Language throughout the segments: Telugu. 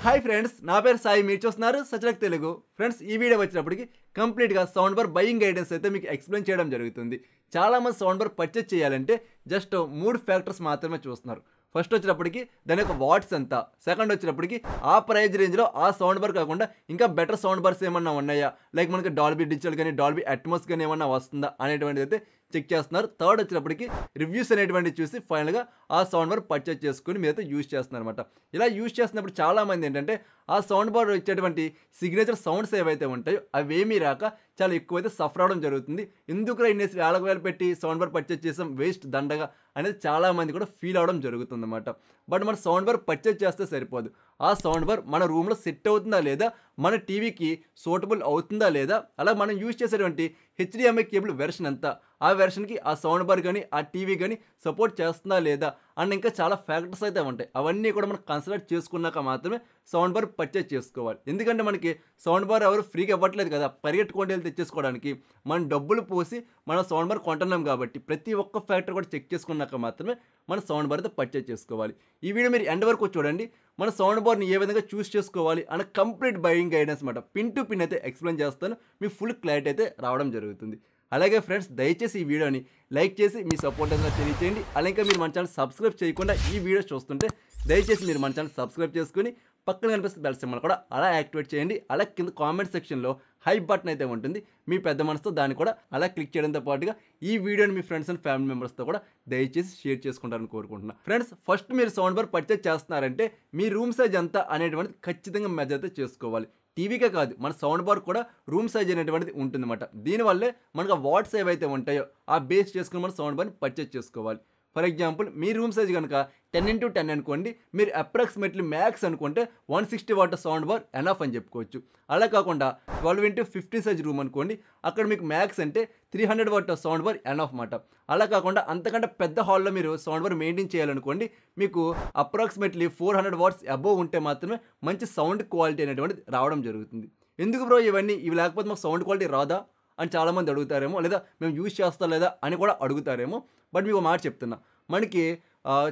హాయ్ ఫ్రెండ్స్, నా పేరు సాయి. మీరు చూస్తున్నారు సచలక్ తెలుగు. ఫ్రెండ్స్, ఈ వీడియో వచ్చినప్పటికి కంప్లీట్గా సౌండ్ బార్ బయింగ్ గైడెన్స్ అయితే మీకు ఎక్స్ప్లెయిన్ చేయడం జరుగుతుంది. చాలామంది సౌండ్ బార్ పర్చేజ్ చేయాలంటే జస్ట్ 3 ఫ్యాక్టర్స్ మాత్రమే చూస్తున్నారు. ఫస్ట్ వచ్చినప్పటికి దాని యొక్క వాట్స్ ఎంత, సెకండ్ వచ్చినప్పటికి ఆ ప్రైజ్ రేంజ్లో ఆ సౌండ్ బార్ కాకుండా ఇంకా బెటర్ సౌండ్ బార్స్ ఏమన్నా ఉన్నాయా, లైక్ మనకి డాల్బీ డిజిటల్ కానీ డాల్బీ అట్మాస్ కానీ ఏమన్నా వస్తుందా అనేటువంటిది అయితే చెక్ చేస్తున్నారు. థర్డ్ వచ్చినప్పటికి రివ్యూస్ అనేటువంటివి చూసి ఫైనల్గా ఆ సౌండ్ బార్ పర్చేజ్ చేసుకుని మీరైతే యూజ్ చేస్తున్నారు అనమాట. ఇలా యూజ్ చేస్తున్నప్పుడు చాలామంది ఏంటంటే ఆ సౌండ్ బార్ ఇచ్చేటువంటి సిగ్నేచర్ సౌండ్స్ ఏవైతే ఉంటాయో అవేమీ రాక చాలా ఎక్కువైతే సఫర్ అవడం జరుగుతుంది. ఎందుకు ఇన్నేసి వేలకు పెట్టి సౌండ్ బార్ పర్చేజ్ చేసాం, వేస్ట్ దండగా అనేది చాలామంది కూడా ఫీల్ అవడం జరుగుతుంది అనమాట. బట్ మన సౌండ్ బార్ పర్చేజ్ చేస్తే సరిపోదు. ఆ సౌండ్ బార్ మన రూమ్లో సెట్ అవుతుందా లేదా, మన టీవీకి సూటబుల్ అవుతుందా లేదా, అలా మనం యూజ్ చేసేటువంటి హెచ్డిఎంఐ కేబుల్ వెర్షన్ ఎంత, ఆ వెర్షన్కి ఆ సౌండ్ బార్ కానీ ఆ టీవీ కానీ సపోర్ట్ చేస్తుందా లేదా అండ్ ఇంకా చాలా ఫ్యాక్టర్స్ అయితే ఉంటాయి. అవన్నీ కూడా మనం కన్సిడర్ చేసుకున్నాక మాత్రమే సౌండ్ బార్ పర్చేజ్ చేసుకోవాలి. ఎందుకంటే మనకి సౌండ్ బార్ ఎవరు ఫ్రీగా ఇవ్వట్లేదు కదా, పరిగెట్టుకొని వెళ్ళి తెచ్చేసుకోవడానికి మనం డబ్బులు పోసి మన సౌండ్ బార్ కొంటున్నాం కాబట్టి ప్రతి ఒక్క ఫ్యాక్టర్ కూడా చెక్ చేసుకున్నాక మాత్రమే మన సౌండ్ బార్ అయితే పర్చేజ్ చేసుకోవాలి. ఈ వీడియో మీరు ఎండ్ వరకు చూడండి. మన సౌండ్ బార్ని ఏ విధంగా చూస్ చేసుకోవాలి అన్న కంప్లీట్ బయింగ్ గైడెన్స్ అనమాట పిన్ టు పిన్ అయితే ఎక్స్ప్లెయిన్ చేస్తాను. మీ ఫుల్ క్లారిటీ అయితే రావడం జరుగుతుంది. అలాగే ఫ్రెండ్స్, దయచేసి ఈ వీడియోని లైక్ చేసి మీ సపోర్ట్ అయితే తెలియచేయండి. అలాగే మీరు మన ఛానల్ సబ్స్క్రైబ్ చేయకుండా ఈ వీడియో చూస్తుంటే దయచేసి మీరు మన ఛానల్ సబ్స్క్రైబ్ చేసుకుని పక్కన కనిపిస్తే బెల్ సింబల్ కూడా అలా యాక్టివేట్ చేయండి. అలా కింద కామెంట్ సెక్షన్లో హై బటన్ అయితే ఉంటుంది. మీ పెద్ద మనసుతో దాన్ని కూడా అలా క్లిక్ చేయడంతో పాటుగా ఈ వీడియోని మీ ఫ్రెండ్స్ అండ్ ఫ్యామిలీ మెంబర్స్తో కూడా దయచేసి షేర్ చేసుకుంటారని కోరుకుంటున్నాను. ఫ్రెండ్స్, ఫస్ట్ మీరు సౌండ్ బార్ పర్చేజ్ చేస్తున్నారంటే మీ రూమ్ సైజ్ ఎంత అనేటువంటిది ఖచ్చితంగా మెజర్ అయితే చేసుకోవాలి. టీవీకే కాదు, మన సౌండ్ బార్ కూడా రూమ్ సైజ్ అనేటువంటిది ఉంటుందన్నమాట. దీనివల్లే మనకు వాట్స్ ఏవైతే ఉంటాయో ఆ బేస్ చేసుకుని మన సౌండ్ బార్ని పర్చేజ్ చేసుకోవాలి. For example, me room size కనుక 10x10 అనుకోండి, మీరు అప్రాక్సిమేట్లీ మ్యాక్స్ అనుకుంటే 160 వాట్ సౌండ్ బార్ ఎనఫ్ అని చెప్పుకోవచ్చు. అలా కాకుండా 12x15 సైజ్ రూమ్ అనుకోండి, అక్కడ మీకు మ్యాక్స్ అంటే 300 వాట్ సౌండ్ బార్ ఎనఫ్ మాట. అలా కాకుండా అంతకంటే పెద్ద హాల్లో మీరు సౌండ్ బార్ మెయింటైన్ చేయాలనుకోండి, మీకు అప్రాక్సిమేట్లీ 400 వాట్స్ అబోవ్ ఉంటే మాత్రమే మంచి సౌండ్ క్వాలిటీ అనేటువంటిది రావడం జరుగుతుంది. ఎందుకు బ్రో ఇవి లేకపోతే మాకు సౌండ్ క్వాలిటీ రాదా అని చాలామంది అడుగుతారేమో, లేదా మేము యూజ్ చేస్తా లేదా అని కూడా అడుగుతారేమో. బట్ మీకు మాట చెప్తున్నా, మనకి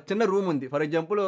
చిన్న రూమ్ ఉంది. For example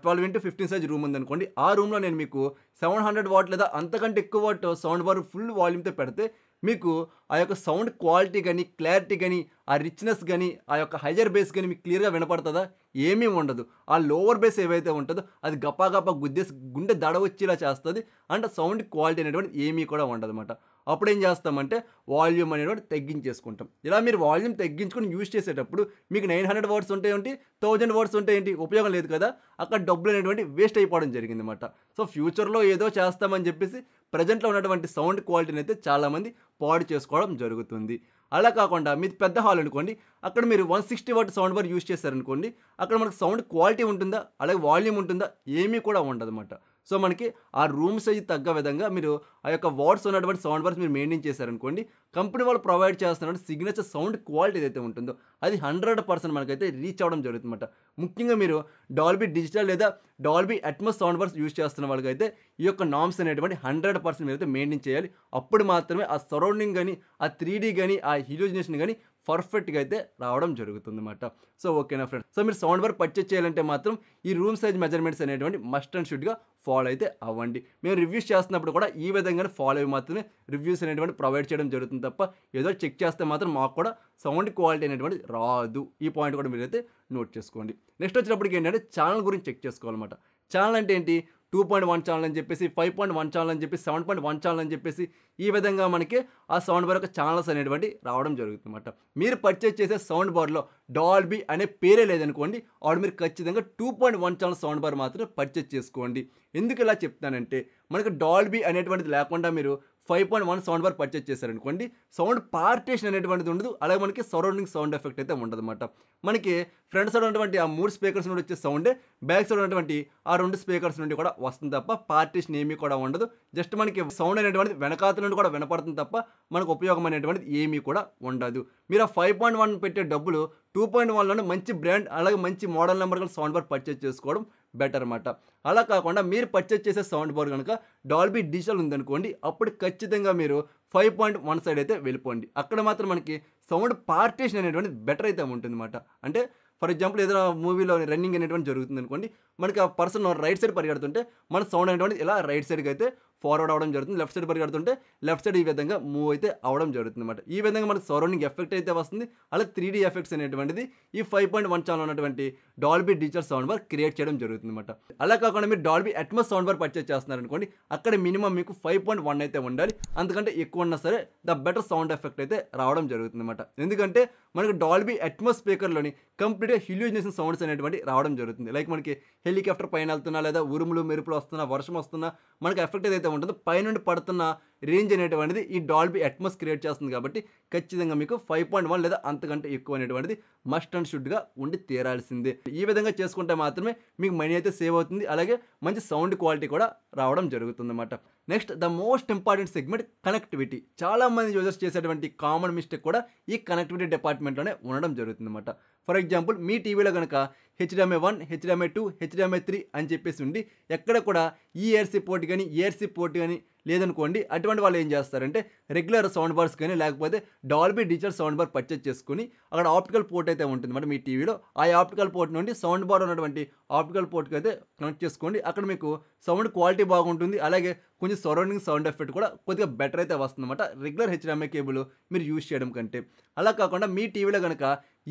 12x15 size room ఉంది అనుకోండి, ఆ రూమ్లో నేను మీకు 700 వాట్ లేదా అంతకంటే ఎక్కువ వాట్ సౌండ్ బార్ ఫుల్ వాల్యూమ్తో పెడితే మీకు ఆ యొక్క సౌండ్ క్వాలిటీ కానీ క్లారిటీ కానీ ఆ రిచ్నెస్ కానీ ఆ యొక్క హైయర్ బేస్ కానీ మీకు క్లియర్గా వినపడుతుందా? ఏమీ ఉండదు. ఆ లోవర్ బేస్ ఏవైతే ఉంటుందో అది గపా గుద్దేసి గుండె దడ వచ్చేలా చేస్తుంది. అంటే సౌండ్ క్వాలిటీ అనేటువంటి ఏమీ కూడా ఉండదు అనమాట. అప్పుడు ఏం చేస్తామంటే వాల్యూమ్ అనేటువంటి తగ్గించేసుకుంటాం. ఇలా మీరు వాల్యూమ్ తగ్గించుకొని యూజ్ చేసేటప్పుడు మీకు 900 వాట్స్ ఉంటాయేంటి, 1000 వాట్స్ ఉంటాయేంటి, ఉపయోగం లేదు కదా. అక్కడ డబ్బులు అనేటువంటి వేస్ట్ అయిపోవడం జరిగింది అనమాట. సో ఫ్యూచర్లో ఏదో చేస్తామని చెప్పేసి ప్రజెంట్లో ఉన్నటువంటి సౌండ్ క్వాలిటీని అయితే చాలామంది పాడు చేసుకోవడం జరుగుతుంది. అలా కాకుండా మీది పెద్ద హాల్ అనుకోండి, అక్కడ మీరు 160 వాట్ సౌండ్ బార్ యూజ్ చేశారనుకోండి, అక్కడ మనకు సౌండ్ క్వాలిటీ ఉంటుందా, అలాగే వాల్యూమ్ ఉంటుందా, ఏమీ కూడా ఉండదు అనమాట. సో మనకి ఆ రూమ్ సైజ్ తగ్గ విధంగా మీరు ఆ యొక్క వాట్స్ ఉన్నటువంటి సౌండ్ బార్స్ మీరు మెయింటైన్ చేశారనుకోండి, కంపెనీ వాళ్ళు ప్రొవైడ్ చేస్తున్నటువంటి సిగ్నేచర్ సౌండ్ క్వాలిటీ ఏదైతే ఉంటుందో అది 100% మనకైతే రీచ్ అవ్వడం జరుగుతుందన్నమాట. ముఖ్యంగా మీరు డాల్బీ డిజిటల్ లేదా Dolby Atmos sound bars use చేస్తున్న వాళ్ళకైతే ఈ యొక్క నామ్స్ అనేటువంటి 100% మీరైతే మెయింటైన్ చేయాలి. అప్పుడు మాత్రమే ఆ సరౌండింగ్ కానీ ఆ 3D కానీ ఆ హీరోజినేషన్ కానీ పర్ఫెక్ట్గా అయితే రావడం జరుగుతుంది అన్నమాట. సో ఓకేనా ఫ్రెండ్స్, సో మీరు సౌండ్ బార్ పర్చేజ్ చేయాలంటే మాత్రం ఈ రూమ్ సైజ్ మెజర్మెంట్స్ అనేటువంటి మస్ట్ అండ్ షుడ్గా ఫాలో అయితే అవ్వండి. మేము రివ్యూస్ చేస్తున్నప్పుడు కూడా ఈ విధంగానే ఫాలో అయ్యి మాత్రమే రివ్యూస్ అనేటువంటి ప్రొవైడ్ చేయడం జరుగుతుంది తప్ప ఏదో చెక్ చేస్తే మాత్రం మాకు కూడా సౌండ్ క్వాలిటీ అనేటువంటి రాదు. ఈ పాయింట్ కూడా మీరైతే నోట్ చేసుకోండి. నెక్స్ట్ వచ్చినప్పటికి ఏంటంటే ఛానల్ గురించి చెక్ చేసుకోవాలన్నమాట. ఛానల్ అంటే ఏంటి? 2.1 ఛానల్ అని చెప్పేసి, 5.1 ఛానల్ అని చెప్పేసి, 7.1 ఛానల్ అని చెప్పేసి ఈ విధంగా మనకి ఆ సౌండ్ బార్ యొక్క ఛానల్స్ అనేటువంటి రావడం జరుగుతుందన్నమాట. మీరు పర్చేజ్ చేసే సౌండ్ బార్లో డాల్బీ అనే పేరే లేదనుకోండి, ఆవిడ మీరు ఖచ్చితంగా 2.1 ఛానల్ సౌండ్ బార్ మాత్రమే పర్చేజ్ చేసుకోండి. ఎందుకు ఇలా చెప్తానంటే, మనకి డాల్బీ అనేటువంటిది లేకుండా మీరు 5.1 సౌండ్ బార్ పర్చేజ్ చేశారనుకోండి, సౌండ్ పార్టీషన్ అనేటువంటిది ఉండదు. అలాగే మనకి సరౌండింగ్ సౌండ్ ఎఫెక్ట్ అయితే ఉండదు అనమాట. మనకి ఫ్రంట్ సైడ్ ఉన్నటువంటి ఆ 3 స్పీకర్స్ నుండి వచ్చే సౌండే బ్యాక్ సైడ్ ఉన్నటువంటి ఆ 2 స్పీకర్స్ నుండి కూడా వస్తుంది తప్ప పార్టీషన్ ఏమీ కూడా ఉండదు. జస్ట్ మనకి సౌండ్ అనేటువంటిది వెనకాతల నుండి కూడా వినపడుతుంది తప్ప మనకు ఉపయోగం అనేటువంటిది ఏమీ కూడా ఉండదు. మీరు ఆ 5.1 పెట్టే డబ్బులు 2.1లోనే మంచి బ్రాండ్ అలాగే మంచి మోడల్ నెంబర్ గల సౌండ్ బార్ పర్చేజ్ చేసుకోవడం బెటర్ అనమాట. అలా కాకుండా మీరు పర్చేజ్ చేసే సౌండ్ బార్ కనుక డాల్బీ డిజిటల్ ఉందనుకోండి, అప్పుడు ఖచ్చితంగా మీరు 5.1 సైడ్ అయితే వెళ్ళిపోండి. అక్కడ మాత్రం మనకి సౌండ్ పార్టీషన్ అనేటువంటిది బెటర్ అయితే ఉంటుందన్నమాట. అంటే ఫర్ ఎగ్జాంపుల్ ఏదైనా మూవీలో రన్నింగ్ అనేటువంటి జరుగుతుంది అనుకోండి, మనకి ఆ పర్సన్ రైట్ సైడ్ పరిగెడుతుంటే మన సౌండ్ అనేటువంటిది ఇలా రైట్ సైడ్కి అయితే ఫార్వర్డ్ అవ్వడం జరుగుతుంది. లెఫ్ట్ సైడ్ పరిగెడుతుంటే లెఫ్ట్ సైడ్ ఈ విధంగా మూవ్ అయితే అవ్వడం జరుగుతుంది అనమాట. ఈ విధంగా మనకి సరౌండింగ్ ఎఫెక్ట్ అయితే వస్తుంది. అలా 3D ఎఫెక్ట్స్ అనేటువంటిది ఈ 5.1 ఛానల్ ఉన్నటువంటి Dolby digital sound bar create చేయడం జరుగుతుంది అనమాట. అలా కాకుండా మీరు Dolby Atmos sound bar purchase చేస్తున్నారు అనుకోండి, అక్కడ మినిమం మీకు 5.1 అయితే ఉండాలి. అంతకంటే ఎక్కువ ఉన్నా సరే ద బెటర్ సౌండ్ ఎఫెక్ట్ అయితే రావడం జరుగుతుంది అనమాట. ఎందుకంటే మనకి డాల్బీ అట్మాస్ స్పీకర్లోని కంప్లీట్గా హ్యూలిజినేషన్ సౌండ్స్ అనేటువంటి రావడం జరుగుతుంది. లైక్ మనకి హెలికాప్టర్ పైన వెళ్తున్నా, లేదా ఉరుములు మెరుపులు వస్తున్నా, వర్షం వస్తున్నా, మనకి ఎఫెక్ట్ ఏదైతే ఉంటుందో పైనుండి పడుతున్న రేంజ్ అనేటువంటిది ఈ డాల్బీ అట్మాస్ క్రియేట్ చేస్తుంది. కాబట్టి ఖచ్చితంగా మీకు 5.1 లేదా అంతకంటే ఎక్కువ అనేటువంటిది మస్ట్ అండ్ షుడ్గా ఉండి తీరాల్సిందే. ఈ విధంగా చేసుకుంటే మాత్రమే మీకు మనీ అయితే సేవ్ అవుతుంది. అలాగే మంచి సౌండ్ క్వాలిటీ కూడా రావడం జరుగుతుంది అన్నమాట. Next the most important segment connectivity. చాలామంది యూజర్స్ చేసేటువంటి కామన్ మిస్టేక్ కూడా ఈ కనెక్టివిటీ డిపార్ట్మెంట్లోనే ఉండడం జరుగుతుంది అన్నమాట. ఫర్ ఎగ్జాంపుల్ మీ టీవీలో కనుక HDMI 1, HDMI 2, HDMI 3 అని చెప్పేసి ఉండి ఎక్కడ కూడా ERC పోర్ట్ కానీ ERC పోర్ట్ కానీ లేదనుకోండి, అటువంటి వాళ్ళు ఏం చేస్తారంటే రెగ్యులర్ సౌండ్ బార్స్ కానీ లేకపోతే Dolby digital sound bar purchase చేసుకుని అక్కడ ఆప్టికల్ పోర్ట్ అయితే ఉంటుంది అన్నమాట మీ టీవీలో. ఆ ఆప్టికల్ పోర్ట్ నుండి సౌండ్ బార్ ఉన్నటువంటి ఆప్టికల్ పోర్ట్కి అయితే కనెక్ట్ చేసుకోండి. అక్కడ మీకు సౌండ్ క్వాలిటీ బాగుంటుంది. అలాగే కొంచెం సరౌండింగ్ సౌండ్ ఎఫెక్ట్ కూడా కొద్దిగా బెటర్ అయితే వస్తుందన్నమాట రెగ్యులర్ HDMI కేబుల్ మీరు యూజ్ చేయడం కంటే. అలా కాకుండా మీ టీవీలో కనుక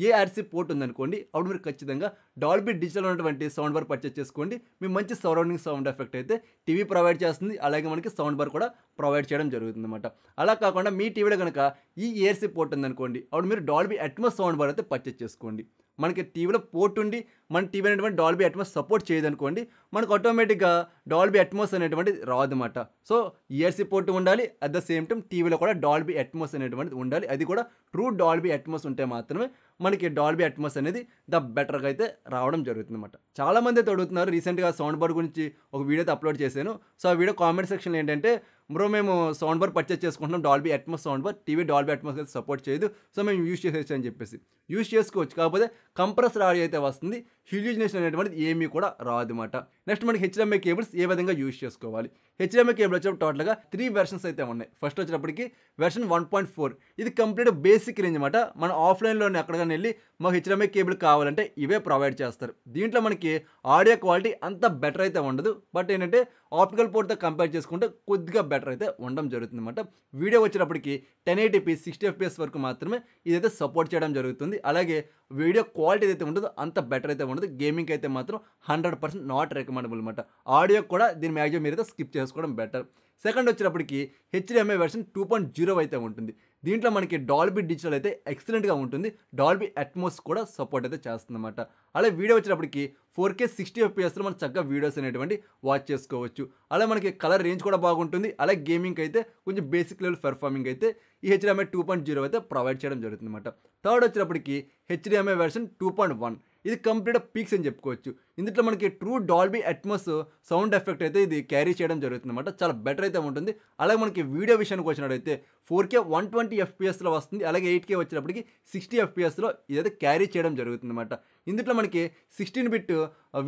ARC పోర్ట్ ఉందనుకోండి, అప్పుడు మీరు ఖచ్చితంగా డాల్బీ డిజిటల్ ఉన్నటువంటి సౌండ్ బార్ పర్చేస్ చేసుకోండి. మీ మంచి సరౌండింగ్ సౌండ్ ఎఫెక్ట్ అయితే టీవీ ప్రొవైడ్ చేస్తుంది. అలాగే మనకి సౌండ్ బార్ కూడా ప్రొవైడ్ చేయడం జరుగుతుంది అనమాట. అలా కాకుండా మీ టీవీలో కనుక ఈ ERC పోర్ట్ ఉందనుకోండి, అప్పుడు మీరు డాల్బీ అట్మాస్ సౌండ్ బార్ అయితే పర్చేస్ చేసుకోండి. మనకి టీవీలో పోర్ట్ ఉండి మన టీవీ అనేటువంటి డాల్బీ అట్మాస్ సపోర్ట్ చేయదనుకోండి, మనకు ఆటోమేటిక్గా డాల్బీ అట్మాస్ అనేటువంటిది రాదన్నమాట. సో ERC పోర్ట్ ఉండాలి, అట్ ద సేమ్ టైం టీవీలో కూడా డాల్బీ అట్మాస్ అనేటువంటిది ఉండాలి. అది కూడా ట్రూ డాల్బీ అట్మాస్ ఉంటే మాత్రమే మనకి డాల్బీ అట్మాస్ అనేది ద బెటర్గా అయితే రావడం జరుగుతుంది అనమాట. చాలామంది అయితే అడుగుతున్నారు. రీసెంట్గా సౌండ్ బార్ గురించి ఒక వీడియో అయితే అప్లోడ్ చేశాను. సో ఆ వీడియో కామెంట్ సెక్షన్లో ఏంటంటే, బ్రో మేము సౌండ్ బార్ పర్చేస్ చేసుకుంటున్నాం Dolby Atmos sound bar, TV Dolby Atmos అయితే సపోర్ట్ చేయదు, సో మేము యూజ్ చేసేసి అని చెప్పేసి. యూజ్ చేసుకోవచ్చు, కాకపోతే కంప్రెసర్ ఆడియో అయితే వస్తుంది, హ్యూలిజినేషన్ అనేటువంటిది ఏమీ కూడా రాదు అనమాట. నెక్స్ట్ మనకి HDMI కేబుల్స్ ఏ విధంగా యూజ్ చేసుకోవాలి. HDMI కేబుల్ వచ్చేటప్పుడు టోటల్గా 3 వెర్షన్స్ అయితే ఉన్నాయి. ఫస్ట్ వచ్చేటప్పటికి వెర్షన్ 1.4. ఇది కంప్లీట్ బేసిక్ రేంజ్ అనమాట. మనం ఆఫ్లైన్లోనే ఎక్కడికైనా వెళ్ళి మాకు HDMI కేబుల్ కావాలంటే ఇవే ప్రొవైడ్ చేస్తారు. దీంట్లో మనకి ఆడియో క్వాలిటీ అంత బెటర్ అయితే ఉండదు, బట్ ఏంటంటే ఆప్టికల్ పోర్ట్తో కంపేర్ చేసుకుంటే కొద్దిగా బెటర్ అయితే ఉండడం జరుగుతుంది అనమాట. వీడియో వచ్చేటప్పటికి 1080p 60 FPS వరకు మాత్రమే ఇదైతే సపోర్ట్ చేయడం జరుగుతుంది. అలాగే వీడియో క్వాలిటీ అయితే ఉండదు, అంత బెటర్ అయితే ఉండదు. గేమింగ్ అయితే మాత్రం 100% నాట్ రికమెండబుల్ అనమాట. ఆడియో కూడా దీని మ్యాక్సిమం మీరైతే స్కిప్ చేసుకోవడం బెటర్. సెకండ్ వచ్చేటప్పటికి HDMI వెర్షన్ 2.0 అయితే ఉంటుంది. దీంట్లో మనకి డాల్బీ డిజిటల్ అయితే ఎక్సలెంట్గా ఉంటుంది. డాల్బీ అట్మాస్ కూడా సపోర్ట్ అయితే చేస్తుందన్నమాట. అలాగే వీడియో వచ్చేటప్పటికి 4K 60 FPSలో మనం చక్కగా వీడియోస్ అనేటువంటి వాచ్ చేసుకోవచ్చు. అలాగే మనకి కలర్ రేంజ్ కూడా బాగుంటుంది. అలాగే గేమింగ్ అయితే కొంచెం బేసిక్ లెవెల్ పెర్ఫార్మింగ్ అయితే ఈ HDMI 2.0 అయితే ప్రొవైడ్ చేయడం జరుగుతుంది అనమాట. థర్డ్ వచ్చేటప్పటికి HDMI వెర్షన్ 2.1. ఇది కంప్లీట్ పీక్స్ అని చెప్పుకోవచ్చు. ఇందులో మనకి true Dolby Atmos sound effect అయితే ఇది క్యారీ చేయడం జరుగుతుంది అనమాట. చాలా బెటర్ అయితే ఉంటుంది. అలాగే మనకి వీడియో విషయానికి వచ్చినట్టయితే 4K 120 FPSలో వస్తుంది. అలాగే 8K వచ్చినప్పటికి 60 FPSలో ఇదైతే క్యారీ చేయడం జరుగుతుంది అనమాట. ఇందులో మనకి 16 బిట్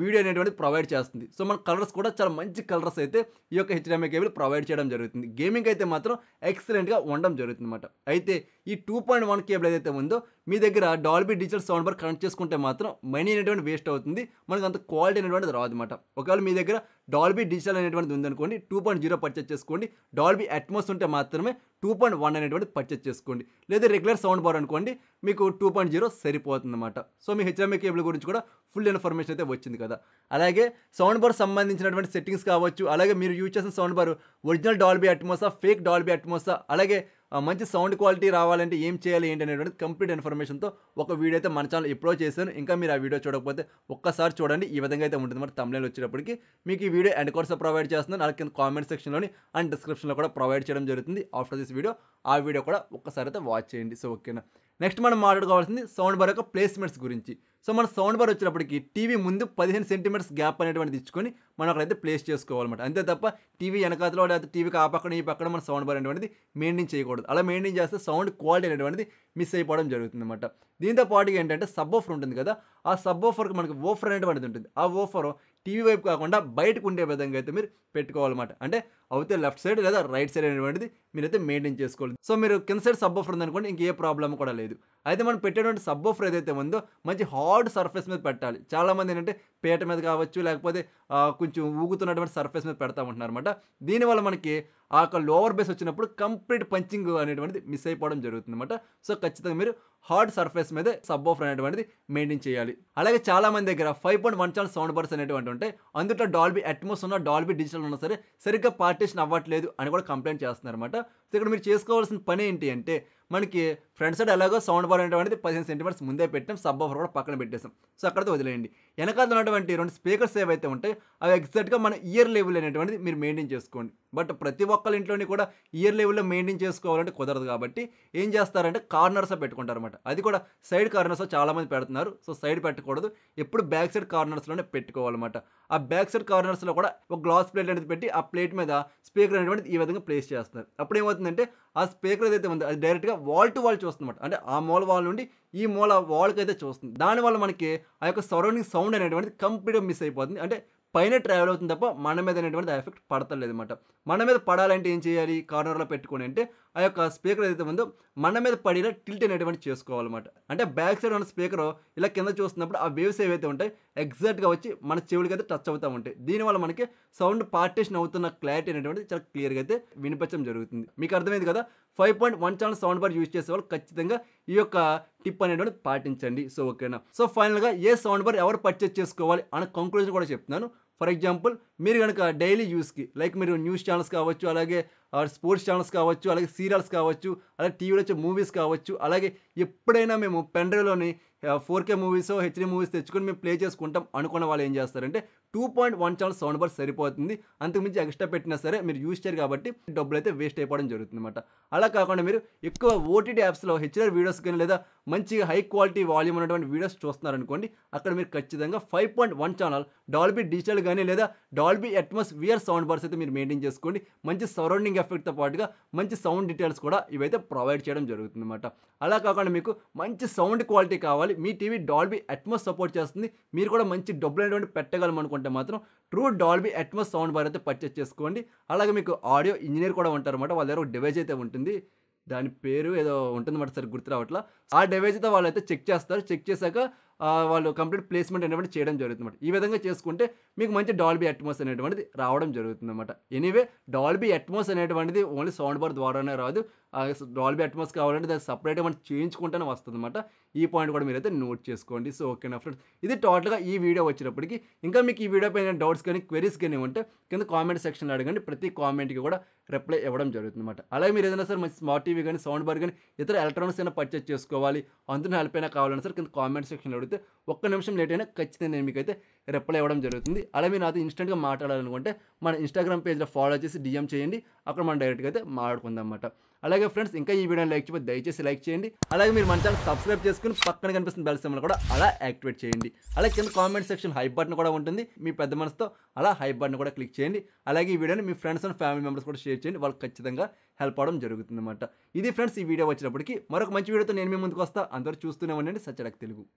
వీడియో అనేటువంటి ప్రొవైడ్ చేస్తుంది. సో మన కలర్స్ కూడా చాలా మంచి కలర్స్ అయితే ఈ యొక్క HDMI కేబుల్ ప్రొవైడ్ చేయడం జరుగుతుంది. గేమింగ్ అయితే మాత్రం ఎక్సలెంట్గా ఉండడం జరుగుతుంది అనమాట. అయితే ఈ 2.1 కేబుల్ ఏదైతే ఉందో మీ దగ్గర Dolby digital sound bar connect చేసుకుంటే మాత్రం మనీ అనేటువంటి వేస్ట్ అవుతుంది. మనకు అంత క్వాలిటీ అనేటువంటిది రాదు అనమాట. ఒకవేళ మీ దగ్గర డాల్బీ డిజిటల్ అనేటువంటిది ఉందనుకోండి, 2.0 పర్చేస్ చేసుకోండి. డాల్బీ అట్మాస్ ఉంటే మాత్రమే 2.1 అనేటువంటి పర్చేస్ చేసుకోండి. లేదా రెగ్యులర్ సౌండ్ బార్ అనుకోండి, మీకు 2.0 సరిపోతుంది అనమాట. సో మీ HDMI కేబుల్ గురించి కూడా ఫుల్ ఇన్ఫర్మేషన్ అయితే వచ్చింది కదా. అలాగే సౌండ్ బార్ సంబంధించినటువంటి సెట్టింగ్స్ కావచ్చు, అలాగే మీరు యూజ్ చేసిన sound bar original Dolby Atmos, fake Dolby Atmos, అలాగే మంచి సౌండ్ క్వాలిటీ రావాలంటే ఏం చేయాలి ఏంటి అనేటువంటి కంప్లీట్ ఇన్ఫర్మేషన్తో ఒక వీడియో అయితే మన ఛానల్ ఎప్పుడో చేశాను. ఇంకా మీరు ఆ వీడియో చూడకపోతే ఒక్కసారి చూడండి. ఈ విధంగా అయితే ఉంటుంది మరి తమ్నెయిల్ వచ్చేటప్పటికి మీకు ఈ వీడియో ఎండ్ కోర్స్ ప్రొవైడ్ చేస్తున్నాను. అలాగే కింద కామెంట్ సెక్షన్లోని అండ్ డిస్క్రిప్షన్లో కూడా ప్రొవైడ్ చేయడం జరుగుతుంది. ఆఫ్టర్ దిస్ వీడియో ఆ వీడియో కూడా ఒక్కసారి అయితే వాచ్ చేయండి. సో ఓకేనా. నెక్స్ట్ మనం మాట్లాడుకోవాల్సింది సౌండ్ బార్ యొక్క ప్లేస్మెంట్స్ గురించి. సో మన సౌండ్ బార్ వచ్చేటప్పటికి టీవీ ముందు 15 సెంటీమీటర్స్ గ్యాప్ అనేటువంటిది ఇచ్చుకొని మనం అక్కడైతే ప్లేస్ చేసుకోవాలన్నమాట. అంతే తప్ప టీవీ వెనకాతలో లేదా టీవీకి ఆ పక్కన ఈ పక్కన మన సౌండ్ బార్ అనేటువంటిది మెయింటైన్ చేయకూడదు. అలా మెయింటైన్ చేస్తే సౌండ్ క్వాలిటీ అనేటువంటిది మిస్ అయిపోవడం జరుగుతుంది అనమాట. దీంతో పాటుగా ఏంటంటే సబ్ వూఫర్ ఉంటుంది కదా, ఆ సబ్ వూఫర్కి మనకి వూఫర్ అనేటువంటిది ఉంటుంది. ఆ వూఫర్ టీవీ వైపు కాకుండా బయటకు ఉండే విధంగా అయితే మీరు పెట్టుకోవాలన్నమాట. అంటే అవుతే లెఫ్ట్ సైడ్ లేదా రైట్ సైడ్ అనేటువంటిది మీరైతే మెయింటైన్ చేసుకోవాలి. సో మీరు కింద సైడ్ సబ్‌వూఫర్ ఉందనుకోండి ఇంకే ప్రాబ్లమ్ కూడా లేదు. అయితే మనం పెట్టేటువంటి సబ్‌వూఫర్ ఏదైతే ఉందో మంచి హార్డ్ సర్ఫేస్ మీద పెట్టాలి. చాలామంది ఏంటంటే పీట మీద కావచ్చు లేకపోతే కొంచెం ఊగుతున్నటువంటి సర్ఫేస్ మీద పెడతా ఉంటున్నారన్నమాట. దీనివల్ల మనకి ఆ యొక్క లోవర్ బేస్ వచ్చినప్పుడు కంప్లీట్ పంచింగ్ అనేటువంటిది మిస్ అయిపోవడం జరుగుతుందన్నమాట. సో ఖచ్చితంగా మీరు హార్డ్ సర్ఫేస్ మీదే సబ్‌వూఫర్ అనేటువంటిది మెయింటైన్ చేయాలి. అలాగే చాలా మంది దగ్గర 5.1 ఛానల్ సౌండ్ బార్స్ అనేటువంటివి ఉంటాయి. అందులో డాల్బీ అట్మాస్ ఉన్న, డాల్బీ డిజిటల్ ఉన్నా సరే సరిగ్గా పార్టిషన్ అవ్వట్లేదు అని కూడా కంప్లెయింట్ చేస్తున్నారన్నమాట. సో ఇక్కడ మీరు చేసుకోవాల్సిన పని ఏంటి అంటే మనకి ఫ్రంట్ సైడ్ ఎలాగో సౌండ్ బార్ అనేటువంటిది 15 సెంటీమీటర్స్ ముందే పెట్టాం. సబ్‌వూఫర్ కూడా పక్కన పెట్టేసాం. సో అక్కడితో వదిలేయండి. వెనకాల ఉన్నటువంటి 2 స్పీకర్స్ ఏవైతే ఉంటాయో అవి ఎగ్జాక్ట్‌గా మన ఇయర్ లెవెల్ అనేటువంటిది మీరు మెయింటైన్ చేసుకోండి. బట్ ప్రతి ఒక్కళ్ళ ఇంట్లోని కూడా ఇయర్ లెవెల్‌లో మెయింటైన్ చేసుకోవాలంటే కుదరదు కాబట్టి ఏం చేస్తారంటే కార్నర్స్‌లో పెట్టుకుంటారన్నమాట. అది కూడా సైడ్ కార్నర్స్‌లో చాలామంది పెడుతున్నారు. సో సైడ్ పెట్టకూడదు. ఎప్పుడు బ్యాక్ సైడ్ కార్నర్స్‌లోనే పెట్టుకోవాలన్నమాట. ఆ బ్యాక్ సైడ్ కార్నర్స్‌లో కూడా ఒక గ్లాస్ ప్లేట్ అనేది పెట్టి ఆ ప్లేట్ మీద స్పీకర్ అనేటువంటిది ఈ విధంగా ప్లేస్ చేస్తున్నారు. అప్పుడు ఏమవుతుందంటే ఆ స్పీకర్ ఏదైతే ఉందో అది డైరెక్ట్‌గా వాల్ టు వాల్ చూస్తుందన్నమాట. అంటే ఆ మూల వాల్ నుండి ఈ మూల వాల్‌కైతే చూస్తుంది. దానివల్ల మనకి ఆ యొక్క సరౌండింగ్ సౌండ్ అనేటువంటిది కంప్లీట్‌గా మిస్ అయిపోతుంది. అంటే పైన ట్రావెల్ అవుతుంది తప్ప మన మీద అనేటువంటిది ఆ ఎఫెక్ట్ పడతలేదన్నమాట. మన మీద పడాలంటే ఏం చేయాలి? కార్నర్‌లో పెట్టుకొని అంటే ఆ యొక్క స్పీకర్ ఏదైతే ఉందో మన మీద పడేలా టిల్ట్ అనేటువంటిది చేసుకోవాలన్నమాట. అంటే బ్యాక్ సైడ్ ఉన్న స్పీకర్ ఇలా కింద చూస్తున్నప్పుడు ఆ వేవ్స్ ఏవైతే ఉంటాయి ఎగ్జాక్ట్‌గా వచ్చి మన చెవులకైతే టచ్ అవుతా ఉంటాయి. దీనివల్ల మనకి సౌండ్ పార్టిషన్ అవుతున్న క్లారిటీ అనేటువంటిది చాలా క్లియర్‌గా అయితే వినిపించడం జరుగుతుంది. మీకు అర్థమైంది కదా? 5.1 ఛానల్ సౌండ్ బార్ యూజ్ చేసేవాళ్ళు ఖచ్చితంగా ఈ యొక్క టిప్ అనేటువంటిది పాటించండి. సో ఓకేనా? సో ఫైనల్‌గా ఏ సౌండ్ బార్ ఎవరు పర్చేజ్ చేసుకోవాలి అన్న కంక్లూజన్ కూడా చెప్తున్నాను. ఫర్ ఎగ్జాంపుల్ మీరు గనుక డైలీ యూస్‌కి లైక్ మీరు న్యూస్ ఛానల్స్ కావచ్చు, అలాగే స్పోర్ట్స్ ఛానల్స్ కావచ్చు, అలాగే సీరియల్స్ కావచ్చు, అలాగే టీవీలో వచ్చే మూవీస్ కావచ్చు, అలాగే ఎప్పుడైనా మేము పెన్ డ్రైవ్‌లోని 4K మూవీసో, హెచ్‌డీ మూవీస్ తెచ్చుకొని మేము ప్లే చేసుకుంటాం అనుకున్న వాళ్ళు ఏం చేస్తారంటే 2.1 ఛానల్ సౌండ్ బార్ సరిపోతుంది. అంతకుమించి ఎక్స్ట్రా పెట్టినా సరే మీరు యూజ్ చేయరు కాబట్టి డబ్బులైతే వేస్ట్ అయిపోవడం జరుగుతుందన్నమాట. అలా కాకుండా మీరు ఎక్కువ ఓటీటీ యాప్స్‌లో హెచ్‌డీఆర్ వీడియోస్ కానీ లేదా మంచిగా హై క్వాలిటీ వాల్యూమ్ ఉన్నటువంటి వీడియోస్ చూస్తున్నారనుకోండి అక్కడ మీరు ఖచ్చితంగా 5.1 ఛానల్ డాల్బీ డిజిటల్ కానీ లేదా Dolby Atmos VR sound bars అయితే మీరు మెయింటైన్ చేసుకోండి. మంచి సరౌండింగ్ ఎఫెక్ట్‌తో పాటుగా మంచి సౌండ్ డీటెయిల్స్ కూడా ఇవైతే ప్రొవైడ్ చేయడం జరుగుతుందన్నమాట. అలా కాకుండా మీకు మంచి సౌండ్ క్వాలిటీ కావాలి, మీ టీవీ డాల్బీ అట్మాస్ సపోర్ట్ చేస్తుంది, మీరు కూడా మంచి డబ్బులు అనేటువంటి పెట్టగలం అనుకుంటే మాత్రం true Dolby Atmos sound bar అయితే పర్చేస్ చేసుకోండి. అలాగే మీకు ఆడియో ఇంజినీర్ కూడా ఉంటారన్నమాట. వాళ్ళ దగ్గర ఒక డివైస్ అయితే ఉంటుంది. దాని పేరు ఏదో ఉంటుందన్నమాట, సరిగ్గా గుర్తు రావట్లా. ఆ డివైస్ అయితే వాళ్ళైతే చెక్ చేస్తారు. చెక్ చేశాక వాళ్ళు కంప్లీట్ ప్లేస్‌మెంట్ అనేటువంటిది చేయడం జరుగుతుందన్నమాట. ఈ విధంగా చేసుకుంటే మీకు మంచి డాల్బీ అట్మాస్ అనేటువంటిది రావడం జరుగుతుందన్నమాట. ఎనీవే డాల్బీ అట్మాస్ అనేటువంటిది ఓన్లీ సౌండ్ బార్ ద్వారానే రాదు. డాల్బీ అట్మాస్ కావాలంటే దాన్ని సెపరేట్‌గా మనం చేయించుకుంటేనే వస్తుందన్నమాట. ఈ పాయింట్ కూడా మీరైతే నోట్ చేసుకోండి. సో ఓకేనా ఫ్రెండ్స్, ఇది టోటల్‌గా ఈ వీడియో వచ్చేటప్పటికి. ఇంకా మీకు ఈ వీడియో పైన డౌట్స్ కానీ క్వెరీస్ కానీ ఉంటే కింద కామెంట్ సెక్షన్‌లో అడగండి. ప్రతి కామెంట్‌కి కూడా రిప్లై ఇవ్వడం జరుగుతుందన్నమాట. అలాగే మీరు ఏదైనా సరే మంచి స్మార్ట్ టీవీ కానీ సౌండ్ బార్ కానీ ఇతర ఎలక్ట్రానిక్స్ అయినా పర్చేస్ చేసుకోవాలి, అందులో హెల్ప్ అయినా కావాలన్నా సరే కింద కామెంట్ సెక్షన్‌లో అడిగితే ఒక్క నిమిషం లేట్ అయినా ఖచ్చితంగా నేను మీకైతే రిప్లై ఇవ్వడం జరుగుతుంది. అలాగే మీరు నాతో ఇన్స్టెంట్‌గా మాట్లాడాలనుకుంటే మన ఇన్‌స్టాగ్రామ్ పేజ్‌లో ఫాలో చేసి డీఎం చేయండి. అక్కడ మనం డైరెక్ట్‌గా అయితే మాట్లాడుకుందాం అన్నమాట. అలాగే ఫ్రెండ్స్, ఇంకా ఈ వీడియోని లైక్ చేయకపోతే దయచేసి లైక్ చేయండి. అలాగే మీరు మన ఛానల్ సబ్స్క్రైబ్ చేసుకుని పక్కన కనిపిస్తున్న బెల్ సింబల్ కూడా అలా యాక్టివేట్ చేయండి. అలాగే కింద కామెంట్ సెక్షన్ హైప్ బటన్ కూడా ఉంటుంది. మీ పెద్ద మనసుతో అలా హైప్ బటన్ కూడా క్లిక్ చేయండి. అలాగే ఈ వీడియోని మీ ఫ్రెండ్స్ అండ్ ఫ్యామిలీ మెంబర్స్ కూడా షేర్ చేయండి. వాళ్ళకి ఖచ్చితంగా హెల్ప్ అవడం జరుగుతుందన్నమాట. ఇది ఫ్రెండ్స్ ఈ వీడియో వచ్చేటప్పటికి. మరొక మంచి వీడియోతో నేను మీ ముందుకు వస్తా. అందరూ చూస్తూనే ఉండండి సత్యడక్ తెలుగు.